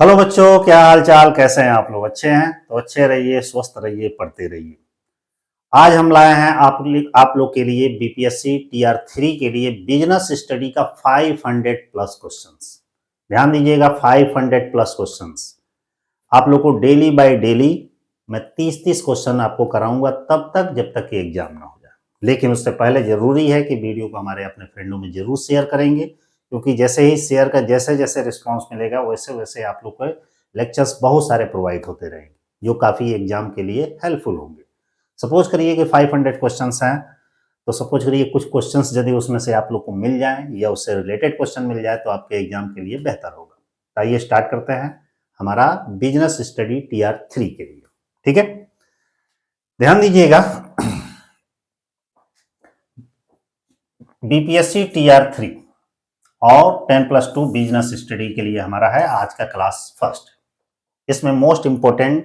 Hello बच्चों, क्या हाल चाल, कैसे हैं आप लोग? अच्छे हैं तो अच्छे रहिए, स्वस्थ रहिए, पढ़ते रहिए। आज हम लाए हैं आप लोग के लिए बीपीएससी टीआर 3 के लिए बिजनेस स्टडी का 500 प्लस क्वेश्चंस। ध्यान दीजिएगा, 500 प्लस क्वेश्चंस आप लोग को डेली बाय डेली मैं 30-30 क्वेश्चन आपको कराऊंगा तब तक जब तक कि एग्जाम ना हो जाए। लेकिन उससे पहले जरूरी है कि वीडियो को हमारे अपने फ्रेंडों में जरूर शेयर करेंगे, क्योंकि जैसे ही शेयर का जैसे जैसे रिस्पांस मिलेगा वैसे वैसे आप लोग को लेक्चर्स बहुत सारे प्रोवाइड होते रहेंगे जो काफ़ी एग्जाम के लिए हेल्पफुल होंगे। सपोज करिए कि 500 क्वेश्चंस हैं, तो सपोज करिए कुछ क्वेश्चंस यदि उसमें से आप लोग को मिल जाएं या उससे रिलेटेड क्वेश्चन मिल जाए तो आपके एग्जाम के लिए बेहतर होगा। तो आइए स्टार्ट करते हैं हमारा बिजनेस स्टडी टीआर 3 के लिए। ठीक है, ध्यान दीजिएगा, बीपीएससी टीआर 3 और 10+2 बिजनेस स्टडी के लिए हमारा है आज का क्लास फर्स्ट। इसमें मोस्ट इंपोर्टेंट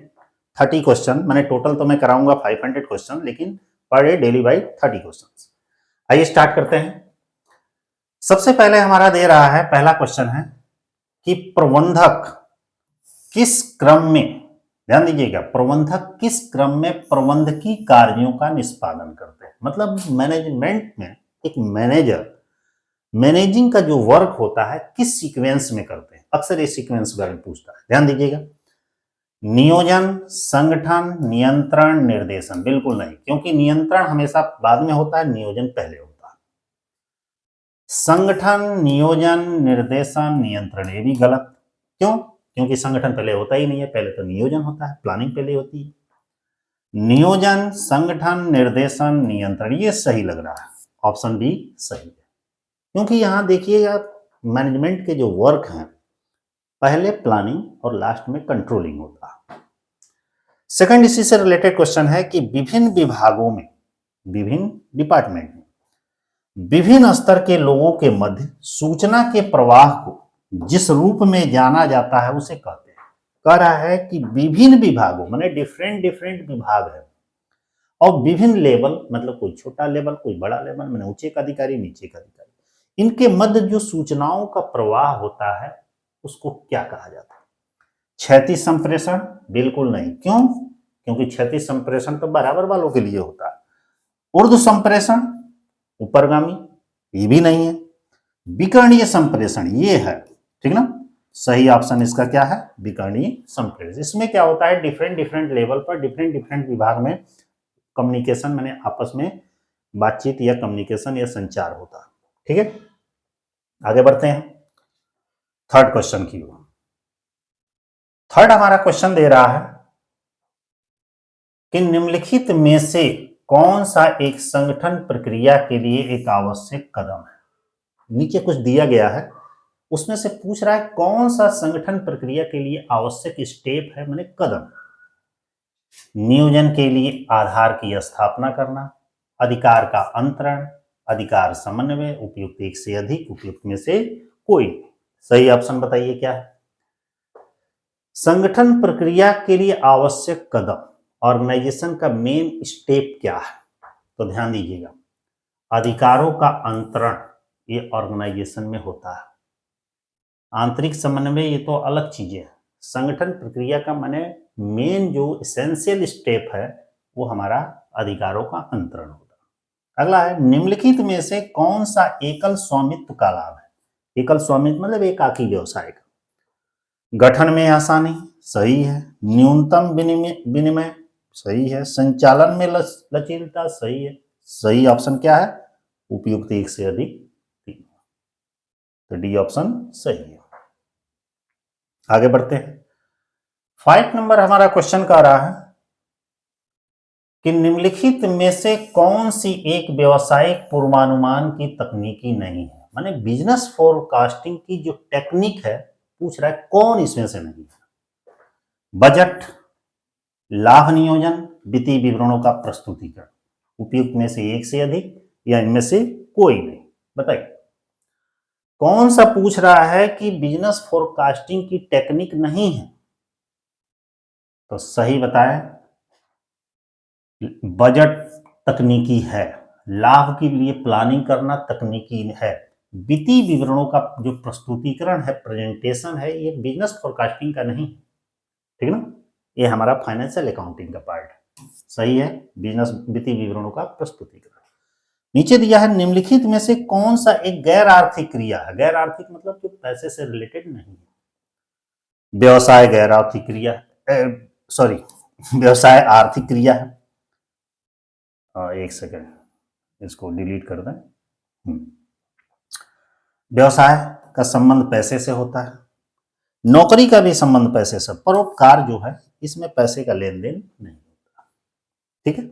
30 क्वेश्चन, मैंने टोटल तो मैं कराऊंगा 500 क्वेश्चन, लेकिन per day daily by 30 question. आइए स्टार्ट करते हैं। सबसे पहले हमारा दे रहा है, पहला क्वेश्चन है कि प्रबंधक किस क्रम में, ध्यान दीजिएगा, प्रबंधक किस क्रम में प्रबंधकीय कार्यों का निष्पादन करते हैं। मतलब मैनेजमेंट में एक मैनेजर मैनेजिंग का जो वर्क होता है किस सीक्वेंस में करते हैं। अक्सर ये सीक्वेंस बारे में पूछता है, ध्यान दीजिएगा। नियोजन, संगठन, नियंत्रण, निर्देशन। बिल्कुल नहीं, क्योंकि नियंत्रण हमेशा बाद में होता है, नियोजन पहले होता है। संगठन, नियोजन, निर्देशन, नियंत्रण, ये भी गलत। क्यों? क्योंकि संगठन पहले होता ही नहीं है, पहले तो नियोजन होता है, प्लानिंग पहले होती है। नियोजन, संगठन, निर्देशन, नियंत्रण, ये सही लग रहा है, ऑप्शन बी सही है। क्योंकि यहां देखिएगा, मैनेजमेंट के जो वर्क हैं पहले प्लानिंग और लास्ट में कंट्रोलिंग होता है। सेकंड इसी से रिलेटेड क्वेश्चन है कि विभिन्न विभागों में, विभिन्न डिपार्टमेंट में विभिन्न स्तर के लोगों के मध्य सूचना के प्रवाह को जिस रूप में जाना जाता है उसे कहते हैं। कह रहा है कि विभिन्न विभागों माने डिफरेंट डिफरेंट विभाग है और विभिन्न लेवल, मतलब कोई छोटा लेवल कोई बड़ा लेवल, माने ऊंचे का अधिकारी नीचे का अधिकारी, इनके मध्य जो सूचनाओं का प्रवाह होता है उसको क्या कहा जाता है। क्षैतिज संप्रेषण? बिल्कुल नहीं। क्यों? क्योंकि क्षैतिज संप्रेषण तो बराबर वालों के लिए होता है। ऊर्ध्व संप्रेषण, ऊपरगामी, ये भी नहीं है। विकर्णीय संप्रेषण ये है, ठीक ना। सही ऑप्शन इसका क्या है? विकर्णीय संप्रेषण। इसमें क्या होता है, डिफरेंट डिफरेंट लेवल पर डिफरेंट डिफरेंट विभाग में कम्युनिकेशन, माने आपस में बातचीत या कम्युनिकेशन या संचार होता है। ठीक है, आगे बढ़ते हैं थर्ड क्वेश्चन की ओर। थर्ड हमारा क्वेश्चन दे रहा है कि निम्नलिखित में से कौन सा एक संगठन प्रक्रिया के लिए एक आवश्यक कदम है। नीचे कुछ दिया गया है, उसमें से पूछ रहा है कौन सा संगठन प्रक्रिया के लिए आवश्यक स्टेप है, माने कदम। नियोजन के लिए आधार की स्थापना करना, अधिकार का अंतरण, अधिकार समन्वय, उपयुक्त एक से अधिक, उपयुक्त में से कोई। सही ऑप्शन बताइए क्या है। संगठन प्रक्रिया के लिए आवश्यक कदम, ऑर्गेनाइजेशन का मेन स्टेप क्या है? तो ध्यान दीजिएगा, अधिकारों का अंतरण ये ऑर्गेनाइजेशन में होता है। आंतरिक समन्वय ये तो अलग चीजें है। संगठन प्रक्रिया का माने मेन जो एसेंशियल स्टेप है वो हमारा अधिकारों का अंतरण होता है। अगला है, निम्नलिखित में से कौन सा एकल स्वामित्व का लाभ है। एकल स्वामित्व मतलब एकाकी व्यवसाय का। गठन में आसानी, सही है। न्यूनतम विनिमय, सही है। संचालन में लचीलता, सही है। सही ऑप्शन क्या है? उपयुक्त एक से अधिक, तीन। तो डी ऑप्शन सही है। आगे बढ़ते हैं। 5 नंबर हमारा क्वेश्चन का रहा है कि निम्नलिखित में से कौन सी एक व्यावसायिक पूर्वानुमान की तकनीकी नहीं है। माने बिजनेस फोरकास्टिंग की जो टेक्निक है, पूछ रहा है कौन इसमें से नहीं है। बजट, लाभ नियोजन, वित्तीय विवरणों का प्रस्तुतिकरण, उपयुक्त में से एक से अधिक या इनमें से कोई नहीं। बताइए कौन सा पूछ रहा है कि बिजनेस फोरकास्टिंग की टेक्निक नहीं है। तो सही बताएं, बजट तकनीकी है, लाभ के लिए प्लानिंग करना तकनीकी है, वित्तीय विवरणों का जो प्रस्तुतिकरण है, प्रेजेंटेशन है, ये बिजनेस फोरकास्टिंग का नहीं, ठीक है ना, ये हमारा फाइनेंशियल अकाउंटिंग का पार्ट है। सही है, बिजनेस वित्तीय विवरणों का प्रस्तुतिकरण। नीचे दिया है निम्नलिखित में से कौन सा एक गैर आर्थिक क्रिया है। गैर आर्थिक मतलब जो पैसे से रिलेटेड नहीं है। व्यवसाय गैर आर्थिक क्रिया, सॉरी व्यवसाय आर्थिक क्रिया है। एक सेकेंड, इसको डिलीट कर दें। व्यवसाय का संबंध पैसे से होता है, नौकरी का भी संबंध पैसे से, परोपकार जो है इसमें पैसे का लेन देन नहीं होता। ठीक है,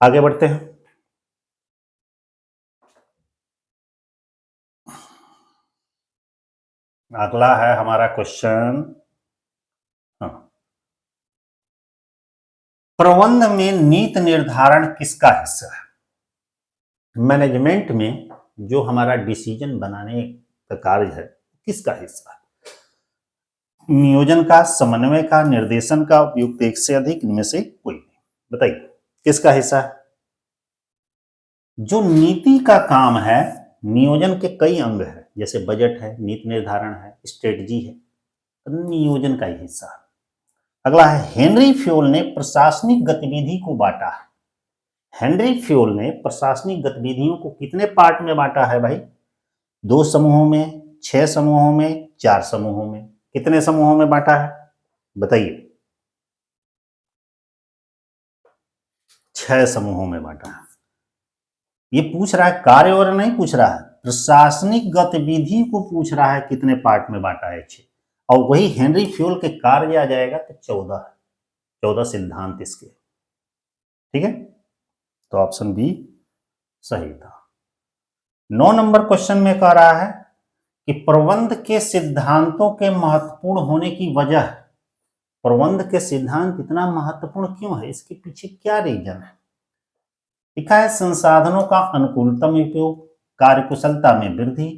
आगे बढ़ते हैं। अगला है हमारा क्वेश्चन, हाँ, प्रबंध में नीति निर्धारण किसका हिस्सा है। मैनेजमेंट में जो हमारा डिसीजन बनाने का कार्य है किसका हिस्सा है। नियोजन का, समन्वय का, निर्देशन का, उपयुक्त एक से अधिक, इनमें से कोई नहीं। बताइए किसका हिस्सा है। जो नीति का काम है, नियोजन के कई अंग है, जैसे बजट है, नीति निर्धारण है, स्ट्रेटजी है, नियोजन का ही हिस्सा है। अगला है हेनरी फ्योल ने प्रशासनिक गतिविधि को बांटा है। हेनरी फ्योल ने प्रशासनिक गतिविधियों को कितने पार्ट में बांटा है भाई। 2 समूहों में, 6 समूहों में, 4 समूहों में। कितने समूहों में बांटा है बताइए। 6 समूहों में बांटा है। ये पूछ रहा है कार्य और नहीं पूछ रहा है, प्रशासनिक गतिविधि को पूछ रहा है कितने पार्ट में बांटा है। 6, और वही हेनरी फ्योल के कार्य आ जाएगा तो 14 सिद्धांत इसके। ठीक है, तो ऑप्शन बी सही था। 9 नंबर क्वेश्चन में कह रहा है कि प्रबंध के सिद्धांतों के महत्वपूर्ण होने की वजह, प्रबंध के सिद्धांत इतना महत्वपूर्ण क्यों है, इसके पीछे क्या रीजन है। लिखा है संसाधनों का अनुकूलतम उपयोग, कार्यकुशलता में वृद्धि,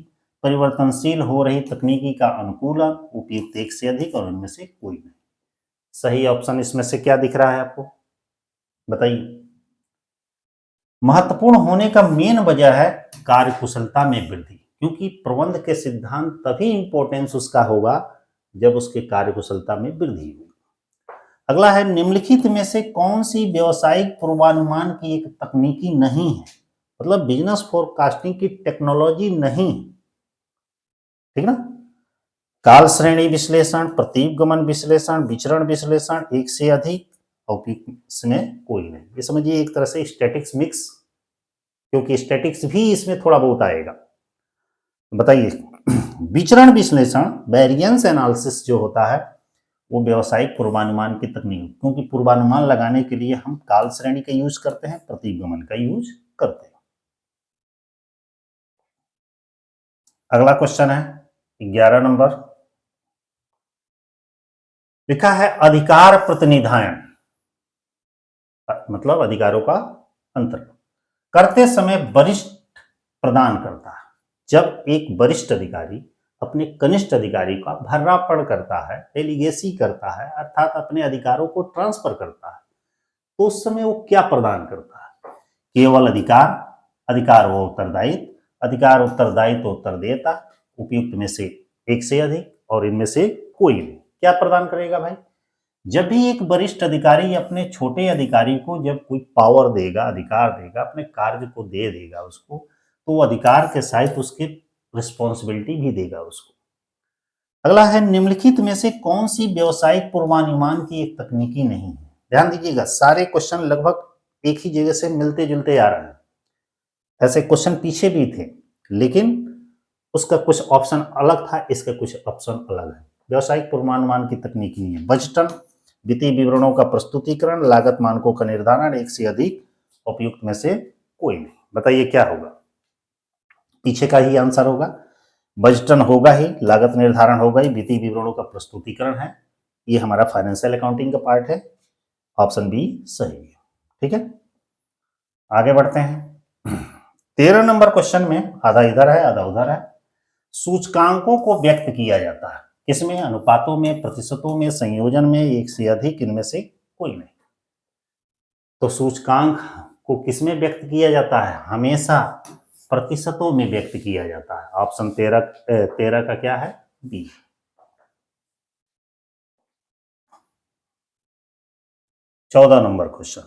परिवर्तनशील हो रही तकनीकी का अनुकूलन, उपयुक्त एक से अधिक, और इनमें से कोई नहीं। सही ऑप्शन इसमें से क्या दिख रहा है आपको बताइए। महत्वपूर्ण होने का मेन वजह है कार्यकुशलता में वृद्धि, क्योंकि प्रबंध के सिद्धांत तभी इंपॉर्टेंस उसका होगा जब उसके कार्यकुशलता में वृद्धि होगी। अगला है निम्नलिखित में से कौन सी व्यावसायिक पूर्वानुमान की एक तकनीकी नहीं है, मतलब बिजनेस फोरकास्टिंग की टेक्नोलॉजी नहीं, ठीक ना। काल श्रेणी विश्लेषण, प्रतीपगमन विश्लेषण, विचरण विश्लेषण, एक से अधिक, और इसमें कोई नहीं। ये समझिए एक तरह से स्टैटिक्स मिक्स, क्योंकि स्टैटिक्स भी इसमें थोड़ा बहुत आएगा। बताइए विचरण विश्लेषण, वेरिएंस एनालिसिस जो होता है वो व्यावसायिक पूर्वानुमान की तकनीक, क्योंकि पूर्वानुमान लगाने के लिए हम काल श्रेणी का यूज करते हैं, प्रतीपगमन का यूज करते हैं। अगला क्वेश्चन है 11 नंबर, लिखा है अधिकार प्रतिनिधान, मतलब अधिकारों का अंतर करते समय वरिष्ठ प्रदान करता है। जब एक वरिष्ठ अधिकारी अपने कनिष्ठ अधिकारी का भर्रापण करता है, डेलीगेसी करता है, अर्थात अपने अधिकारों को ट्रांसफर करता है, तो उस समय वो क्या प्रदान करता है। केवल अधिकार, अधिकार व उत्तरदायित्व, अधिकार उत्तरदायित्व उत्तरदेयता, उपयुक्त में से एक से अधिक, और इनमें से कोई नहीं। क्या प्रदान करेगा भाई। जब भी एक वरिष्ठ अधिकारी अपने छोटे अधिकारी को जब कोई पावर देगा, अधिकार देगा, अपने कार्य को दे देगा उसको, तो वो अधिकार के साथ उसकी रिस्पॉन्सिबिलिटी भी देगा उसको। अगला है निम्नलिखित में से कौन सी व्यावसायिक पूर्वानुमान की एक तकनीकी नहीं है। ध्यान दीजिएगा, सारे क्वेश्चन लगभग एक ही जगह से मिलते जुलते आ रहे हैं। ऐसे क्वेश्चन पीछे भी थे, लेकिन उसका कुछ ऑप्शन अलग था, इसका कुछ ऑप्शन अलग है। व्यावसायिक पूर्वानुमान की तकनीकी नहीं है। बजटन, वित्तीय विवरणों का प्रस्तुतिकरण, लागत मानकों का निर्धारण, एक से अधिक, उपयुक्त में से कोई नहीं। बताइए क्या होगा। पीछे का ही आंसर होगा, बजटन होगा ही, लागत निर्धारण होगा ही, वित्तीय विवरणों का प्रस्तुतिकरण है, ये हमारा फाइनेंशियल अकाउंटिंग का पार्ट है। ऑप्शन बी सही है। ठीक है, आगे बढ़ते हैं। 13 नंबर क्वेश्चन में आधा इधर है आधा उधर है। सूचकांकों को व्यक्त किया जाता है किसमें, अनुपातों में, प्रतिशतों में, संयोजन में, एक से अधिक, इनमें से कोई नहीं। तो सूचकांक को किसमें व्यक्त किया जाता है, हमेशा प्रतिशतों में व्यक्त किया जाता है। ऑप्शन 13 का क्या है? B. 14 number question.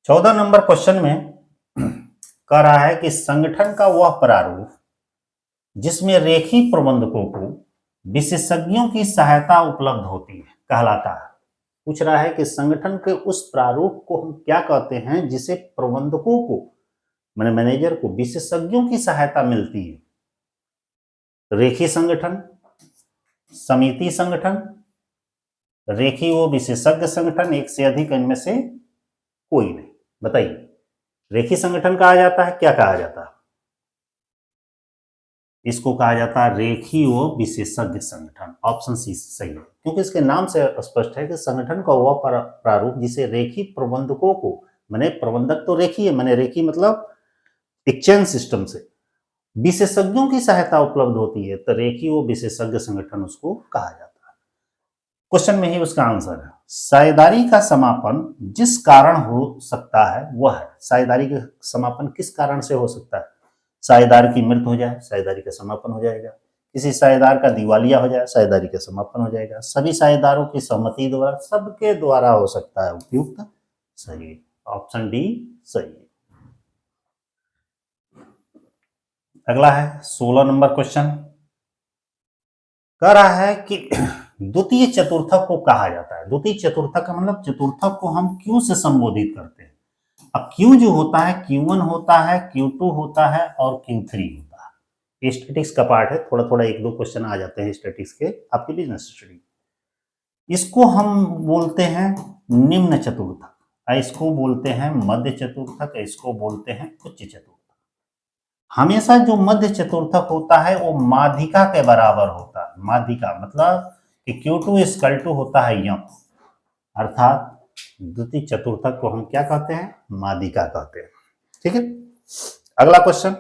14 number question में कह रहा है कि संगठन का वह प्रारूप जिसमें रेखी प्रबंधकों को विशेषज्ञों की सहायता उपलब्ध होती है कहलाता है। पूछ रहा है कि संगठन के उस प्रारूप को हम क्या कहते हैं जिसे प्रबंधकों को, मैंने मैनेजर को, विशेषज्ञों की सहायता मिलती है। रेखी संगठन, समिति संगठन, रेखी व विशेषज्ञ संगठन, एक से अधिक, इनमें से कोई नहीं। बताइए, रेखी संगठन कहा जाता है, क्या कहा जाता है? इसको कहा जाता है रेखी व विशेषज्ञ संगठन। ऑप्शन सी सही है, क्योंकि इसके नाम से स्पष्ट है कि संगठन का वह प्रारूप जिसे रेखी प्रबंधकों को, मैंने प्रबंधक तो रेखी है, मैंने रेखी मतलब एक चेन सिस्टम से, विशेषज्ञों की सहायता उपलब्ध होती है, तो रेखी व विशेषज्ञ संगठन उसको कहा जाता है। क्वेश्चन में ही उसका आंसर है। साझेदारी का समापन जिस कारण हो सकता है वह है। साझेदारी का समापन किस कारण से हो सकता है? साझेदार की मृत्यु हो जाए, साझेदारी का समापन हो जाएगा। किसी साझेदार का दिवालिया हो जाए, साझेदारी का समापन हो जाएगा। सभी साझेदारों की सहमति द्वारा, सबके द्वारा हो सकता है। उपयुक्त सही, ऑप्शन डी सही। अगला है 16 नंबर क्वेश्चन। कह रहा है कि द्वितीय चतुर्थक को कहा जाता है। द्वितीय चतुर्थक का मतलब चतुर्थक को हम क्यू से संबोधित करते हैं। अब क्यू जो होता है, Q1 होता है, Q2 होता है और Q3 होता है। ये स्टैटिक्स का पार्ट है, थोड़ा थोड़ा एक दो क्वेश्चन आ जाते हैं स्टैटिक्स के आपके बिजनेस स्टडी। इसको हम बोलते हैं निम्न चतुर्थक, इसको बोलते हैं मध्य चतुर्थक, इसको बोलते हैं उच्च चतुर्थक। हमेशा जो मध्य चतुर्थक होता है वो माध्यिका के बराबर होता है। माध्यिका मतलब कि Q2 इक्वल टू होता है यम, अर्थात द्वितीय चतुर्थक को हम क्या कहते हैं? माध्यिका कहते हैं। ठीक है, अगला क्वेश्चन।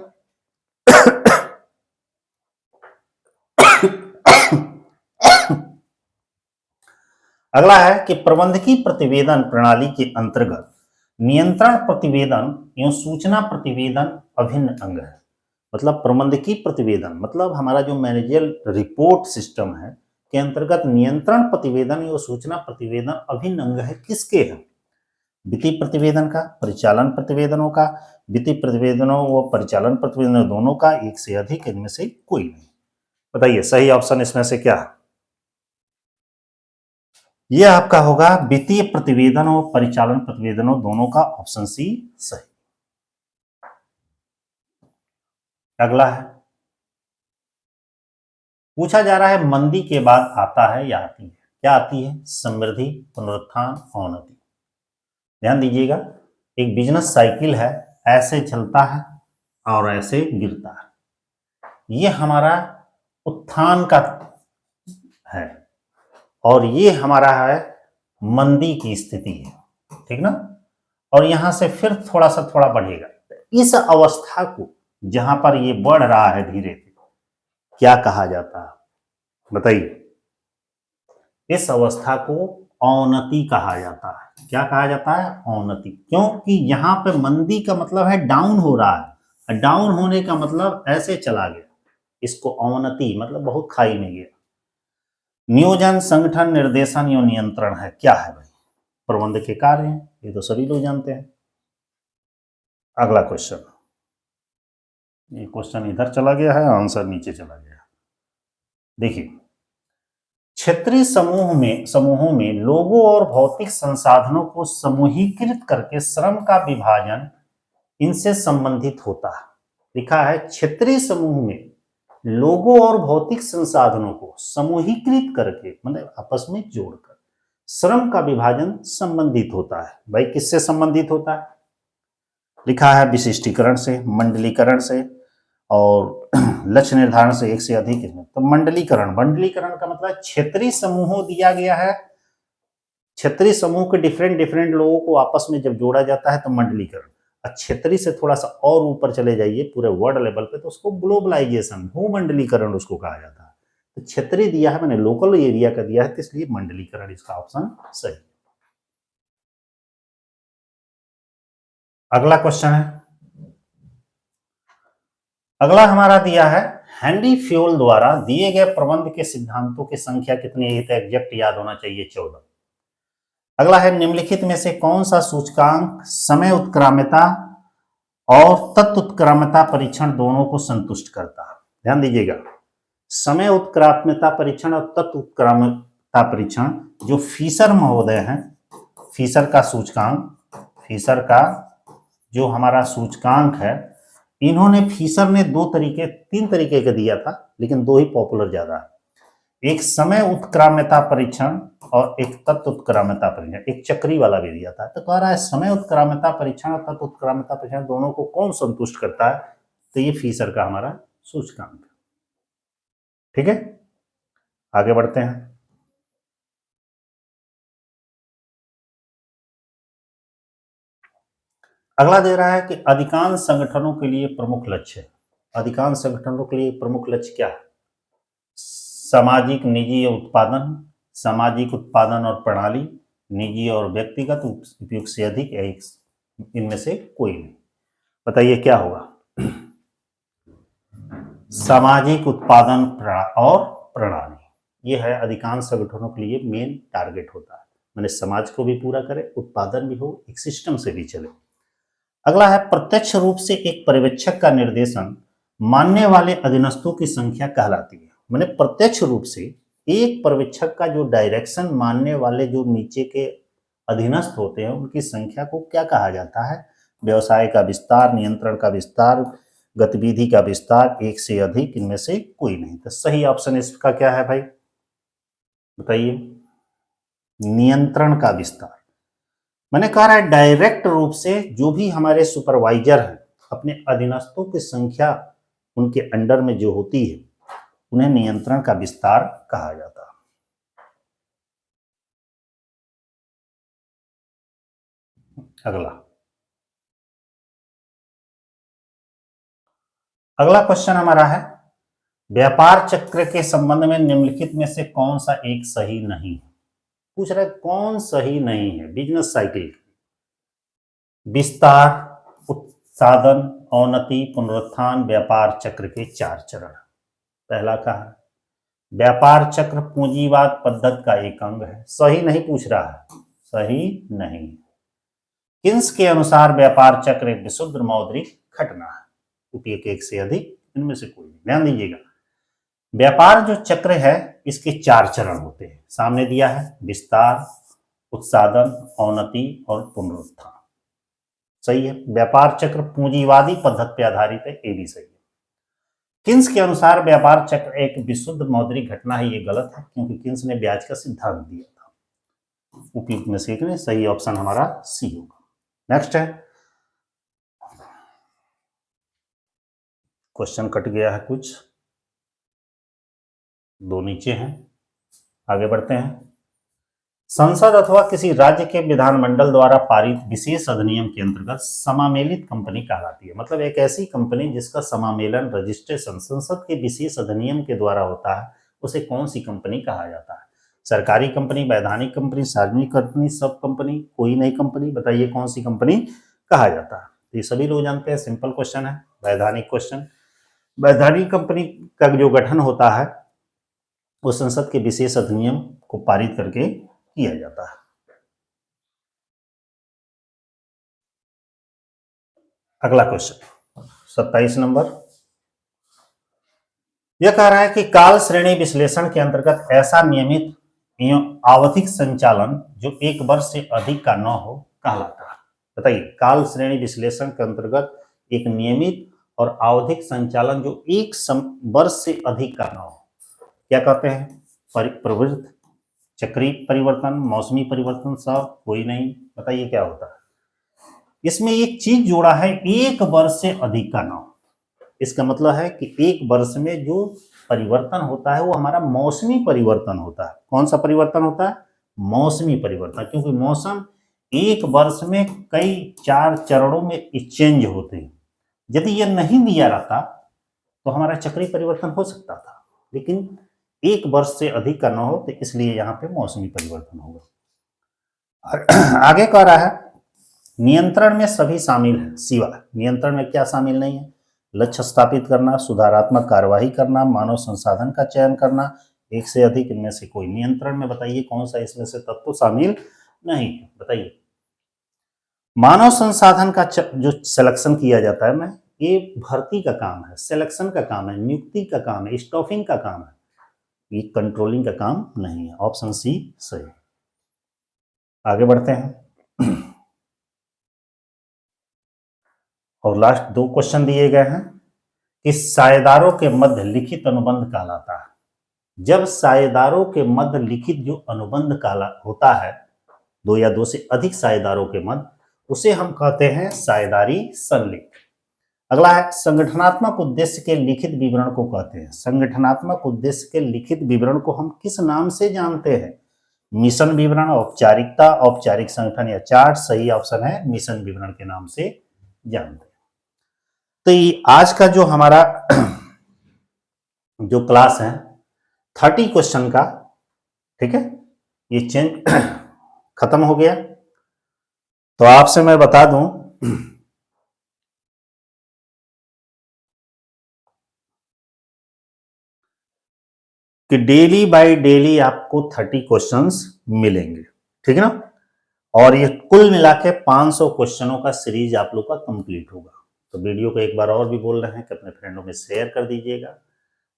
अगला है कि प्रबंधकीय प्रतिवेदन प्रणाली के अंतर्गत नियंत्रण प्रतिवेदन एवं सूचना प्रतिवेदन अभिन्न अंग है। मतलब प्रबंधकीय प्रतिवेदन मतलब हमारा जो मैनेजरियल रिपोर्ट सिस्टम है के अंतर्गत नियंत्रण प्रतिवेदन एवं सूचना प्रतिवेदन अभिन्न अंग है। किसके है? वित्तीय प्रतिवेदन का, परिचालन प्रतिवेदनों का। वित्तीय प्रतिवेदनों व परिचालन प्रतिवेदनों दोनों का, एक से अधिक, इनमें से कोई नहीं। बताइए सही ऑप्शन इसमें से क्या है? यह आपका होगा वित्तीय प्रतिवेदन और परिचालन प्रतिवेदनों दोनों का, ऑप्शन सी सही। अगला है, पूछा जा रहा है मंदी के बाद आता है या आती है? क्या आती है? समृद्धि, पुनरुत्थान, अवनति। ध्यान दीजिएगा, एक बिजनेस साइकिल है, ऐसे चलता है और ऐसे गिरता है। ये हमारा उत्थान का है और ये हमारा है मंदी की स्थिति है, ठीक ना? और यहां से फिर थोड़ा सा थोड़ा बढ़ेगा। इस अवस्था को जहां पर ये बढ़ रहा है धीरे धीरे, क्या कहा जाता है? बताइए। इस अवस्था को अवनति कहा जाता है। क्या कहा जाता है? अवनति। क्योंकि यहां पे मंदी का मतलब है डाउन हो रहा है, डाउन होने का मतलब ऐसे चला गया, इसको अवनति मतलब बहुत खाई में गया। नियोजन, संगठन, निर्देशन एवं नियंत्रण है। क्या है भाई? प्रबंधक के कार्य हैं, ये तो सभी लोग जानते हैं। अगला क्वेश्चन, ये क्वेश्चन इधर चला गया है, आंसर नीचे चला गया। देखिए, क्षेत्रीय समूहों में लोगों और भौतिक संसाधनों को समूहीकृत करके श्रम का विभाजन इनसे संबंधित होता है। लिखा है क्षेत्रीय समूह में लोगों और भौतिक संसाधनों को समूहीकृत करके मतलब आपस में जोड़कर श्रम का विभाजन संबंधित होता है। भाई किससे संबंधित होता है? लिखा है विशिष्टीकरण से, मंडलीकरण से और लक्ष्य निर्धारण से, एक से अधिक। इसमें तो मंडलीकरण का मतलब क्षेत्रीय समूहों दिया गया है, क्षेत्रीय समूह के डिफरेंट लोगों को आपस में जब जोड़ा जाता है तो मंडलीकरण। क्षेत्रीय से थोड़ा सा और ऊपर चले जाइए पूरे वर्ल्ड लेवल पे तो उसको ग्लोबलाइजेशन, भूमंडलीकरण उसको कहा जाता है। तो क्षेत्रीय दिया है, मैंने लोकल एरिया का दिया है, तो इसलिए मंडलीकरण इसका ऑप्शन सही। अगला क्वेश्चन है, अगला हमारा दिया है हेनरी फ्यूल द्वारा दिए गए प्रबंध के सिद्धांतों की संख्या कितनी है, तो एग्जैक्ट याद होना चाहिए 14। अगला है निम्नलिखित में से कौन सा सूचकांक समय उत्क्राम्यता और तत्व उत्क्राम्यता परीक्षण दोनों को संतुष्ट करता है। ध्यान दीजिएगा, समय उत्क्राम्यता परीक्षण और तत्व उत्क्राम्यता परीक्षण जो फीसर महोदय हैं, फीसर का सूचकांक, फीसर का जो हमारा सूचकांक है, इन्होंने फीसर ने तीन तरीके का दिया था, लेकिन दो ही पॉपुलर ज्यादा है। एक समय उत्क्राम्यता परीक्षण और एक तत्व उत्क्राम्यता परीक्षण, एक चक्री वाला भी दिया था। तो कह रहा है समय उत्क्राम्यता परीक्षण और तत्व उत्क्राम्यता परीक्षण दोनों को कौन संतुष्ट करता है, तो ये फीसर का हमारा सूचकांक। ठीक है, आगे बढ़ते हैं। अगला दे रहा है कि अधिकांश संगठनों के लिए प्रमुख लक्ष्य है। अधिकांश संगठनों के लिए प्रमुख लक्ष्य क्या है? सामाजिक, निजी उत्पादन, सामाजिक उत्पादन और प्रणाली, निजी और व्यक्तिगत, उपयुक्त से अधिक, इनमें से कोई नहीं। बताइए क्या होगा? सामाजिक उत्पादन और प्रणाली, ये है अधिकांश संगठनों के लिए मेन टारगेट होता है। मैंने समाज को भी पूरा करे, उत्पादन भी हो, एक सिस्टम से भी चले। अगला है प्रत्यक्ष रूप से एक पर्यवेक्षक का निर्देशन मानने वाले अधीनस्थों की संख्या कहलाती है। मैंने प्रत्यक्ष रूप से एक पर्यवेक्षक का जो डायरेक्शन मानने वाले जो नीचे के अधीनस्थ होते हैं, उनकी संख्या को क्या कहा जाता है? व्यवसाय का विस्तार, नियंत्रण का विस्तार, गतिविधि का विस्तार, एक से अधिक, इनमें से कोई नहीं। तो सही ऑप्शन इसका क्या है भाई, बताइए? नियंत्रण का विस्तार। मैंने कहा है डायरेक्ट रूप से जो भी हमारे सुपरवाइजर हैं, अपने अधीनस्थों की संख्या उनके अंडर में जो होती है, उन्हें नियंत्रण का विस्तार कहा जाता है। अगला क्वेश्चन हमारा है व्यापार चक्र के संबंध में निम्नलिखित में से कौन सा एक सही नहीं है? पूछ रहे कौन सही नहीं है। बिजनेस साइकिल, विस्तार, उत्साधन, अवनति, पुनरुत्थान, व्यापार चक्र के 4 चरण। पहला कहा व्यापार चक्र पूंजीवाद पद्धति का एक अंग है। सही नहीं पूछ रहा है, सही नहीं। किन्स के अनुसार व्यापार चक्र एक विशुद्ध मौद्रिक घटना है, उपयुक्त एक से अधिक, इनमें से कोई नहीं। ध्यान दीजिएगा, व्यापार जो चक्र है इसके 4 चरण होते हैं। सामने दिया है विस्तार, उत्साधन, अवनति और पुनरुत्थान। सही है। व्यापार चक्र पूंजीवादी पद्धति पर आधारित है, ये भी सही है। किन्स के अनुसार व्यापार चक्र एक विशुद्ध मौद्रिक घटना है, ये गलत है, क्योंकि किन्स ने ब्याज का सिद्धांत दिया था। उपयुक्त में से सही ऑप्शन हमारा सी होगा। नेक्स्ट है, क्वेश्चन कट गया है कुछ, 2 नीचे हैं, आगे बढ़ते हैं। संसद अथवा किसी राज्य के विधानमंडल द्वारा पारित विशेष अधिनियम के अंतर्गत समामेलित कंपनी कहलाती है। मतलब एक ऐसी कंपनी जिसका समामेलन, रजिस्ट्रेशन संसद के विशेष अधिनियम के द्वारा होता है, उसे कौन सी कंपनी कहा जाता है? सरकारी कंपनी, वैधानिक कंपनी, सार्वजनिक कंपनी, सब कंपनी, कोई नई कंपनी? बताइए कौन सी कंपनी कहा जाता है? ये सभी लोग जानते हैं, सिंपल क्वेश्चन है, वैधानिक क्वेश्चन। वैधानिक कंपनी का जो गठन होता है वो संसद के विशेष अधिनियम को पारित करके किया जाता है। अगला क्वेश्चन 27 नंबर, यह कह रहा है कि काल श्रेणी विश्लेषण के अंतर्गत ऐसा नियमित एवं आवधिक संचालन जो 1 वर्ष से अधिक का न हो कहलाता है। बताइए, काल श्रेणी विश्लेषण के अंतर्गत एक नियमित और आवधिक संचालन जो 1 वर्ष से अधिक का न हो, क्या कहते हैं? प्रवृत्ति, चक्रीय परिवर्तन, मौसमी परिवर्तन, सब कोई नहीं। बताइए क्या होता है? इसमें एक चीज जोड़ा है, 1 वर्ष से अधिक का ना हो। इसका मतलब है कि 1 वर्ष में जो परिवर्तन होता है वो हमारा मौसमी परिवर्तन होता है। कौन सा परिवर्तन होता है? मौसमी परिवर्तन, क्योंकि मौसम 1 वर्ष में कई 4 चरणों में चेंज होते हैं। यदि यह नहीं दिया रहता तो हमारा चक्रीय परिवर्तन हो सकता था, लेकिन 1 वर्ष से अधिक का न हो, तो इसलिए यहाँ पे मौसमी परिवर्तन होगा। आगे कह रहा है नियंत्रण में सभी शामिल है, सिवा नियंत्रण में क्या शामिल नहीं है? लक्ष्य स्थापित करना, सुधारात्मक कार्यवाही करना, मानव संसाधन का चयन करना, एक से अधिक इनमें से कोई नियंत्रण में बताइए कौन सा इसमें से तत्व शामिल नहीं है, बताइए। मानव संसाधन का जो सिलेक्शन किया जाता है ना, ये भर्ती का काम है, सिलेक्शन का काम है, नियुक्ति का काम है, स्टाफिंग का काम है, ये कंट्रोलिंग का काम नहीं है। ऑप्शन सी सही। आगे बढ़ते हैं और लास्ट 2 क्वेश्चन दिए गए हैं कि साझेदारों के मध्य लिखित अनुबंध कहलाता है। जब साझेदारों के मध्य लिखित जो अनुबंध काला होता है, 2 या 2 से अधिक साझेदारों के मध्य, उसे हम कहते हैं साझेदारी संलेख। अगला है संगठनात्मक उद्देश्य के लिखित विवरण को कहते हैं। संगठनात्मक उद्देश्य के लिखित विवरण को हम किस नाम से जानते हैं? मिशन विवरण, औपचारिकता, औपचारिक संगठन या चार्ट। सही ऑप्शन है मिशन विवरण के नाम से जानते हैं। तो ये आज का जो हमारा जो क्लास है 30 क्वेश्चन का, ठीक है, ये चेंज खत्म हो गया। तो आपसे मैं बता दूं कि डेली बाय डेली आपको 30 क्वेश्चंस मिलेंगे, ठीक है ना। और ये कुल मिला के 500 क्वेश्चनों का सीरीज आप लोग का कंप्लीट होगा। तो वीडियो को एक बार और भी बोल रहे हैं कि अपने फ्रेंडों में शेयर कर दीजिएगा।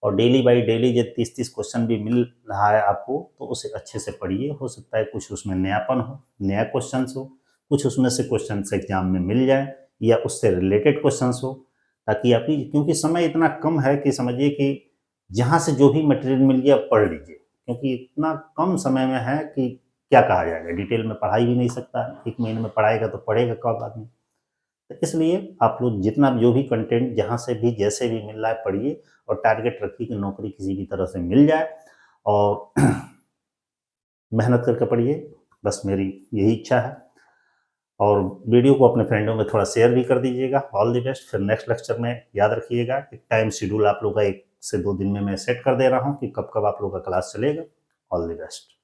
और डेली बाय डेली जब 30-30 क्वेश्चन भी मिल रहा है आपको, तो उसे अच्छे से पढ़िए। हो सकता है कुछ उसमें नयापन हो, नया क्वेश्चन हो, कुछ उसमें से क्वेश्चन एग्जाम में मिल जाए या उससे रिलेटेड क्वेश्चन हो, ताकि आपकी, क्योंकि समय इतना कम है कि समझिए कि जहाँ से जो भी मटेरियल मिल गया पढ़ लीजिए, क्योंकि इतना कम समय में है कि क्या कहा जाएगा, डिटेल में पढ़ाई भी नहीं सकता। 1 महीने में पढ़ाएगा तो पढ़ेगा कब आदमी। तो इसलिए आप लोग जितना जो भी कंटेंट जहाँ से भी जैसे भी मिल रहा है पढ़िए, और टारगेट रखिए कि नौकरी किसी भी तरह से मिल जाए, और मेहनत करके पढ़िए, बस मेरी यही इच्छा है। और वीडियो को अपने फ्रेंडों में थोड़ा शेयर भी कर दीजिएगा। All the best. फिर नेक्स्ट लेक्चर में याद रखिएगा एक टाइम शेड्यूल आप लोग का 1 से 2 दिन में मैं सेट कर दे रहा हूँ कि कब कब आप लोग का क्लास चलेगा। All the best.